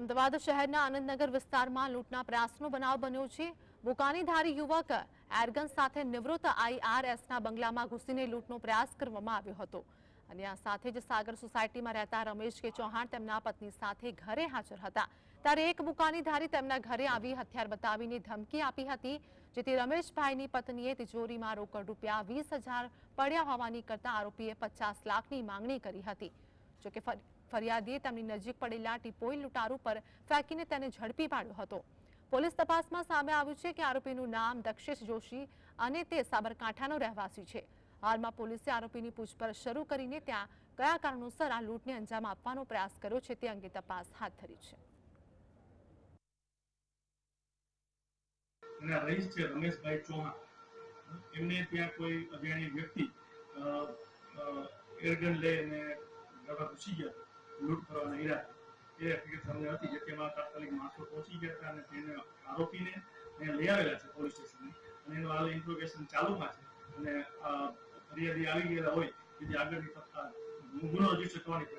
અમદાવાદ શહેરના આનંદનગર વિસ્તારમાં લૂંટના પ્રયાસનો બનાવ બન્યો છે। બુકાનીધારી યુવક એરગન સાથે નિવૃત્ત IRSના બંગલામાં ઘૂસીને લૂંટનો પ્રયાસ કરવામાં આવ્યો હતો અને આ સાથે જ સાગર સોસાયટીમાં રહેતા રમેશ કે ચૌહાણ તેમના પત્ની સાથે ઘરે હાજર હતા ત્યારે એક બુકાનીધારી તેમના ઘરે આવી હથિયાર બતાવીને ધમકી આપી હતી, જેથી રમેશભાઈની પત્નીએ તિજોરીમાં રોકડ રૂપિયા 20,000 પડ્યા હોવાની કરતા આરોપીએ 50 લાખની માંગણી કરી હતી। જોકે ફરિયાદીએ તેમની નજીક પડેલા ટીપોઈ લૂંટારૂ પર ફેંકીને તેને ઝડપી પાડ્યો હતો। પોલીસ તપાસમાં સામે આવ્યું છે કે આરોપીનું નામ દક્ષેશ જોશી અને તે સાબરકાંઠાનો રહેવાસી છે। હાલમાં પોલીસે આરોપીની પૂછપરછ શરૂ કરીને ત્યાં કયા કારણોસર આ લૂંટને અંજામ આપવાનો પ્રયાસ કર્યો છે તે અંગે તપાસ હાથ ધરી છે। રહીશ છે રમેશભાઈ ચૌહાણ, એમને ત્યાં કોઈ અજાણી વ્યક્તિ એરગન લઈને ઘરમાં ઘૂસી ગયા, લૂંટ કરવાના ઈરાદે એ હકીકત સામે હતી, જેમાં તાત્કાલિક માણસો પહોંચી ગયા હતા અને તેને આરોપીને લઈ આવેલા છે પોલીસ સ્ટેશને અને એનું હાલ ઇન્ટ્રોગેશન ચાલુમાં છે અને ફરિયાદી આવી ગયેલા હોય તેથી આગળની ગુનો રજીસ્ટર કરવાની